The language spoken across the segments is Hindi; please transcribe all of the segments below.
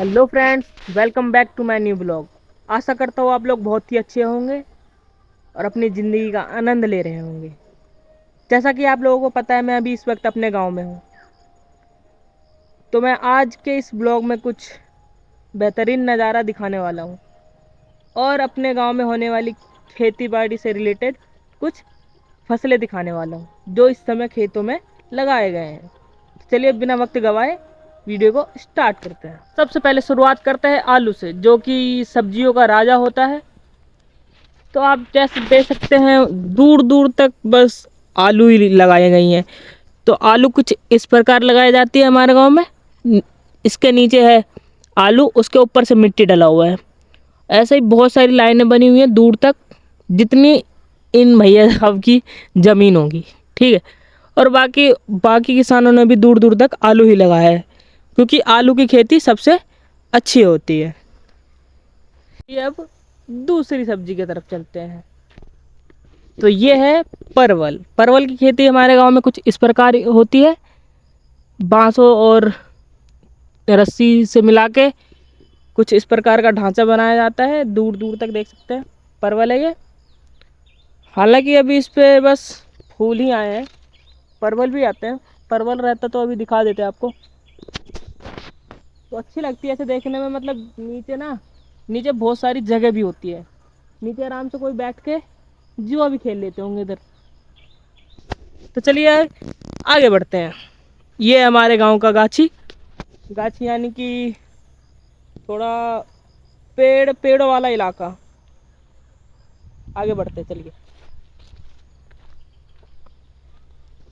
Hello friends, welcome back to my new blog. आशा करता हूँ आप लोग बहुत ही अच्छे होंगे और अपनी ज़िंदगी का आनंद ले रहे होंगे। जैसा कि आप लोगों को पता है, मैं अभी इस वक्त अपने गांव में हूँ। तो मैं आज के इस ब्लॉग में कुछ बेहतरीन नज़ारा दिखाने वाला हूँ और अपने गांव में होने वाली खेती बाड़ी से रिलेटेड कुछ फसलें दिखाने वाला हूँ जो इस समय खेतों में लगाए गए हैं। चलिए बिना वक्त गवाए वीडियो को स्टार्ट करते हैं। सबसे पहले शुरुआत करते हैं आलू से, जो कि सब्जियों का राजा होता है। तो आप जैसे देख सकते हैं, दूर दूर तक बस आलू ही लगाई गई हैं। तो आलू कुछ इस प्रकार लगाई जाती है हमारे गांव में। इसके नीचे है आलू, उसके ऊपर से मिट्टी डला हुआ है। ऐसे ही बहुत सारी लाइनें बनी हुई हैं दूर तक, जितनी इन भैया साहब की ज़मीन होगी। ठीक है। और बाकी बाकी किसानों ने भी दूर दूर तक आलू ही लगाया है, क्योंकि आलू की खेती सबसे अच्छी होती है। ये अब दूसरी सब्जी की तरफ चलते हैं। तो ये है परवल। परवल की खेती हमारे गांव में कुछ इस प्रकार होती है। बांसों और रस्सी से मिला के कुछ इस प्रकार का ढांचा बनाया जाता है। दूर दूर तक देख सकते हैं परवल है ये। हालांकि अभी इस पे बस फूल ही आए हैं, परवल भी आते हैं। परवल रहता तो अभी दिखा देते आपको। तो अच्छी लगती है ऐसे देखने में। मतलब नीचे बहुत सारी जगह भी होती है। नीचे आराम से कोई बैठ के जुआ भी खेल लेते होंगे इधर। तो चलिए आगे बढ़ते हैं। ये है हमारे गांव का गाछी। गाछी यानी कि थोड़ा पेड़ों वाला इलाका। आगे बढ़ते हैं, चलिए।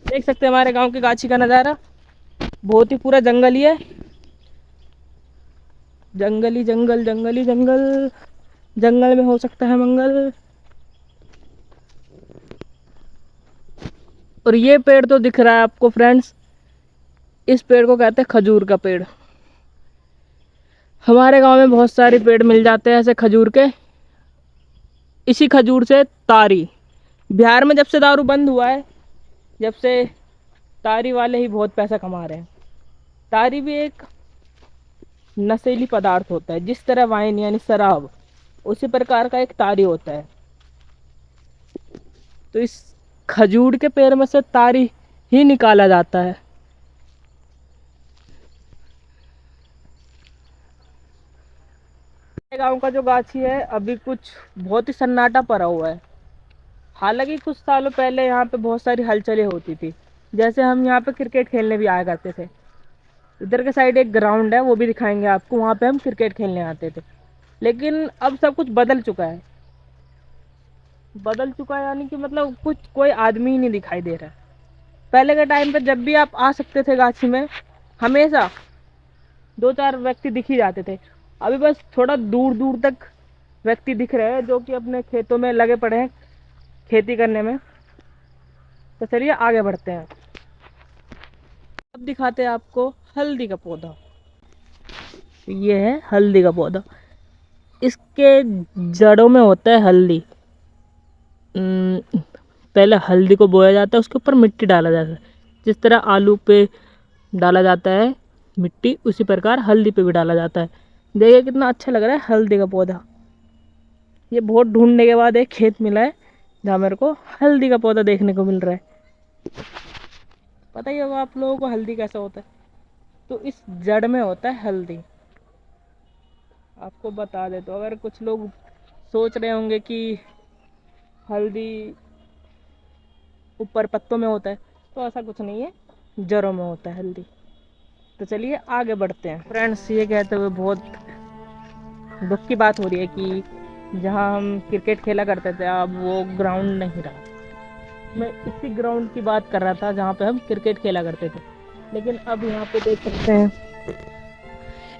देख सकते हैं हमारे गांव के गाछी का नज़ारा। बहुत ही पूरा जंगल ही है। जंगली जंगल, जंगली जंगल, जंगल में हो सकता है मंगल। और ये पेड़ तो दिख रहा है आपको फ्रेंड्स, इस पेड़ को कहते हैं खजूर का पेड़। हमारे गांव में बहुत सारे पेड़ मिल जाते हैं ऐसे खजूर के। इसी खजूर से तारी, बिहार में जब से दारू बंद हुआ है, जब से तारी वाले ही बहुत पैसा कमा रहे हैं। तारी भी एक नशीली पदार्थ होता है। जिस तरह वाइन यानी शराब, उसी प्रकार का एक तारी होता है। तो इस खजूर के पेड़ में से तारी ही निकाला जाता है। गांव का जो गाछी है अभी कुछ बहुत ही सन्नाटा पड़ा हुआ है। हालांकि कुछ सालों पहले यहाँ पे बहुत सारी हलचलें होती थी। जैसे हम यहाँ पे क्रिकेट खेलने भी आया करते थे। इधर के साइड एक ग्राउंड है, वो भी दिखाएंगे आपको। वहाँ पे हम क्रिकेट खेलने आते थे। लेकिन अब सब कुछ बदल चुका है। बदल चुका है यानी कि मतलब कुछ कोई आदमी ही नहीं दिखाई दे रहा है। पहले के टाइम पे जब भी आप आ सकते थे गाछी में, हमेशा दो चार व्यक्ति दिख ही जाते थे। अभी बस थोड़ा दूर दूर तक व्यक्ति दिख रहे हैं, जो कि अपने खेतों में लगे पड़े हैं खेती करने में। तो चलिए आगे बढ़ते हैं। अब दिखाते हैं आपको हल्दी का पौधा। ये है हल्दी का पौधा। इसके जड़ों में होता है हल्दी। पहले हल्दी को बोया जाता है, उसके ऊपर मिट्टी डाला जाता है। जिस तरह आलू पे डाला जाता है मिट्टी, उसी प्रकार हल्दी पे भी डाला जाता है। देखिए कितना अच्छा लग रहा है हल्दी का पौधा। ये बहुत ढूंढने के बाद एक खेत मिला है जहाँ मेरे को हल्दी का पौधा देखने को मिल रहा है। पता ही होगा आप लोगों को हल्दी कैसा होता है। तो इस जड़ में होता है हल्दी। आपको बता दे, तो अगर कुछ लोग सोच रहे होंगे कि हल्दी ऊपर पत्तों में होता है, तो ऐसा कुछ नहीं है, जड़ों में होता है हल्दी। तो चलिए आगे बढ़ते हैं फ्रेंड्स। ये कहते हुए बहुत दुख की बात हो रही है कि जहाँ हम क्रिकेट खेला करते थे, अब वो ग्राउंड नहीं रहा। मैं इसी ग्राउंड की बात कर रहा था जहाँ पे हम क्रिकेट खेला करते थे। लेकिन अब यहाँ पे देख सकते हैं,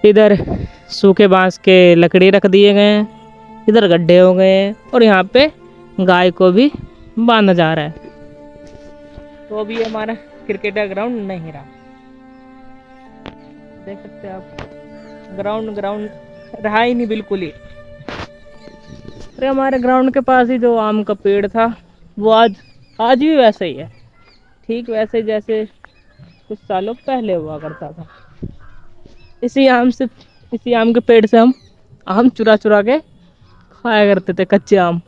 इधर सूखे बांस के लकड़ी रख दिए गए हैं, इधर गड्ढे हो गए हैं, और यहाँ पे गाय को भी बांधा जा रहा है। तो अभी हमारा क्रिकेट का ग्राउंड नहीं रहा। देख सकते हैं आप, ग्राउंड रहा ही नहीं बिल्कुल ही। अरे हमारे ग्राउंड के पास ही जो आम का पेड़ था, वो आज भी वैसे ही है। ठीक वैसे जैसे कुछ सालों पहले हुआ करता था। इसी आम से इसी आम के पेड़ से हम आम चुरा चुरा के खाया करते थे, कच्चे आम।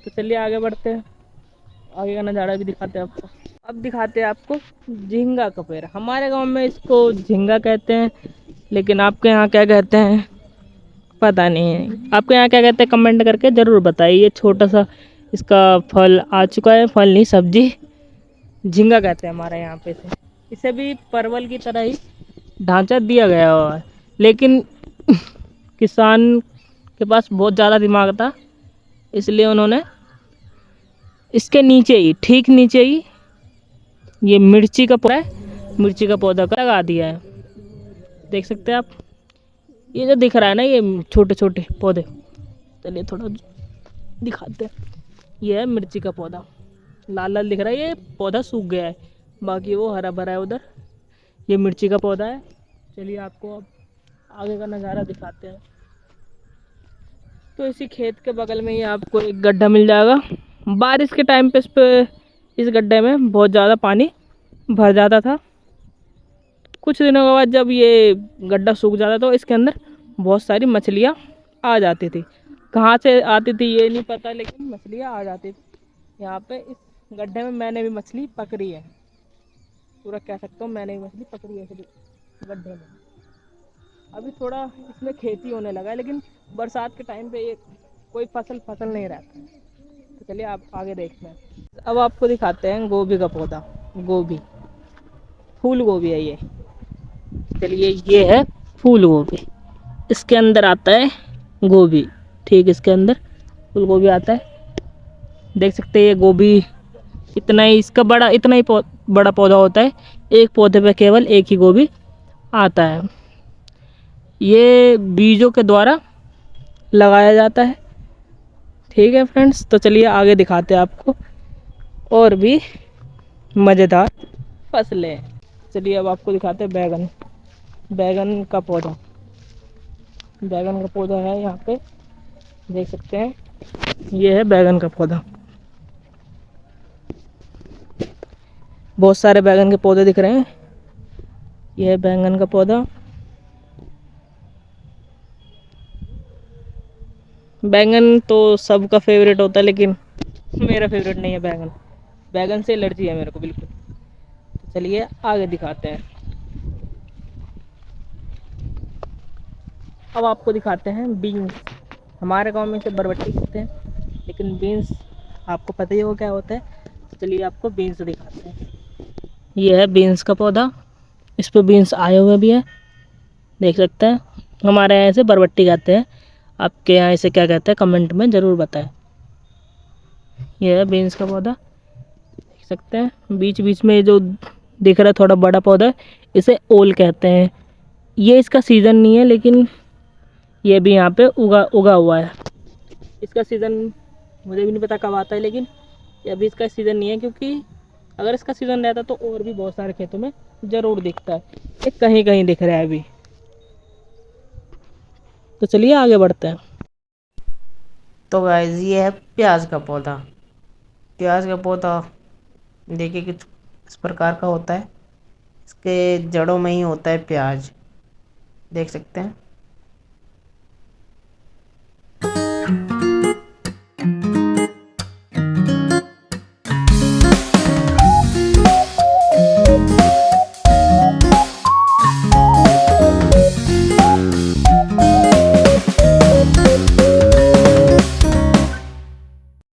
तो चलिए आगे बढ़ते हैं, आगे का नज़ारा भी दिखाते हैं आपको। अब दिखाते हैं आपको झींगा का पेड़। हमारे गांव में इसको झींगा कहते हैं, लेकिन आपके यहाँ क्या कहते हैं पता नहीं है। आपके यहाँ क्या कहते हैं कमेंट करके ज़रूर बताइए। ये छोटा सा इसका फल आ चुका है, फल नहीं सब्जी, झींगा कहते हैं हमारे यहाँ पे इसे भी परवल की तरह ही ढांचा दिया गया हुआ है, लेकिन किसान के पास बहुत ज़्यादा दिमाग था, इसलिए उन्होंने इसके नीचे ही, ठीक नीचे ही ये मिर्ची का पौधा है, मिर्ची का पौधा का लगा दिया है। देख सकते हैं आप, ये जो दिख रहा है ना ये छोटे छोटे पौधे, चलिए थोड़ा दिखाते हैं। ये है मिर्ची का पौधा, लाल लाल दिख रहा है, ये पौधा सूख गया है, बाकी वो हरा भरा है उधर। ये मिर्ची का पौधा है। चलिए आपको अब आगे का नज़ारा दिखाते हैं। तो इसी खेत के बगल में ही आपको एक गड्ढा मिल जाएगा। बारिश के टाइम पे इस गड्ढे में बहुत ज़्यादा पानी भर जाता था। कुछ दिनों के बाद जब ये गड्ढा सूख जाता तो इसके अंदर बहुत सारी मछलियाँ आ जाती थी। कहाँ से आती थी ये नहीं पता, लेकिन मछलियाँ आ जाती थी। यहाँ पे इस गड्ढे में मैंने भी मछली पकड़ी है, पूरा कह सकता हूँ मैंने भी मछली पकड़ी है इस गड्ढे में। अभी थोड़ा इसमें खेती होने लगा है, लेकिन बरसात के टाइम पे ये कोई फसल नहीं रहता है। तो चलिए आप आगे देखते हैं। अब आपको दिखाते हैं गोभी का पौधा। गोभी, फूल गोभी है ये। चलिए ये है फूल गोभी, इसके अंदर आता है गोभी, ठीक इसके अंदर फूल गोभी आता है। देख सकते हैं ये गोभी इतना ही इसका बड़ा, इतना ही बड़ा पौधा होता है। एक पौधे पे केवल एक ही गोभी आता है। ये बीजों के द्वारा लगाया जाता है। ठीक है फ्रेंड्स, तो चलिए आगे दिखाते हैं आपको और भी मज़ेदार फसलें। चलिए अब आपको दिखाते हैं बैगन, बैगन का पौधा। बैगन का पौधा है यहाँ पे, देख सकते हैं ये है बैगन का पौधा। बहुत सारे बैगन के पौधे दिख रहे हैं। यह है बैंगन का पौधा। बैंगन तो सबका फेवरेट होता है, लेकिन मेरा फेवरेट नहीं है बैंगन। बैंगन से एलर्जी है मेरे को बिल्कुल। तो चलिए आगे दिखाते हैं। अब आपको दिखाते हैं बीन्स। हमारे गांव में इसे बरबट्टी कहते हैं, लेकिन बीन्स आपको पता ही हो क्या होता है। तो चलिए आपको बीन्स दिखाते हैं। ये है बीन्स का पौधा, इस पर बीन्स आए हुए भी है, देख सकते हैं। हमारे यहाँ इसे बरबट्टी कहते हैं, आपके यहाँ इसे क्या कहते हैं कमेंट में ज़रूर बताएं। यह है बीन्स का पौधा, देख सकते हैं। बीच बीच में जो दिख रहा है थोड़ा बड़ा पौधा है, इसे ओल कहते हैं। ये इसका सीज़न नहीं है, लेकिन ये भी यहाँ पे उगा हुआ है। इसका सीज़न मुझे भी नहीं पता कब आता है, लेकिन ये अभी इसका सीज़न नहीं है, क्योंकि अगर इसका सीज़न रहता तो और भी बहुत सारे खेतों में ज़रूर दिखता है। ये कहीं कहीं दिख रहा है अभी। तो चलिए आगे बढ़ते हैं। तो गाइस ये है प्याज का पौधा। प्याज का पौधा देखिए कि इस प्रकार का होता है, इसके जड़ों में ही होता है प्याज, देख सकते हैं।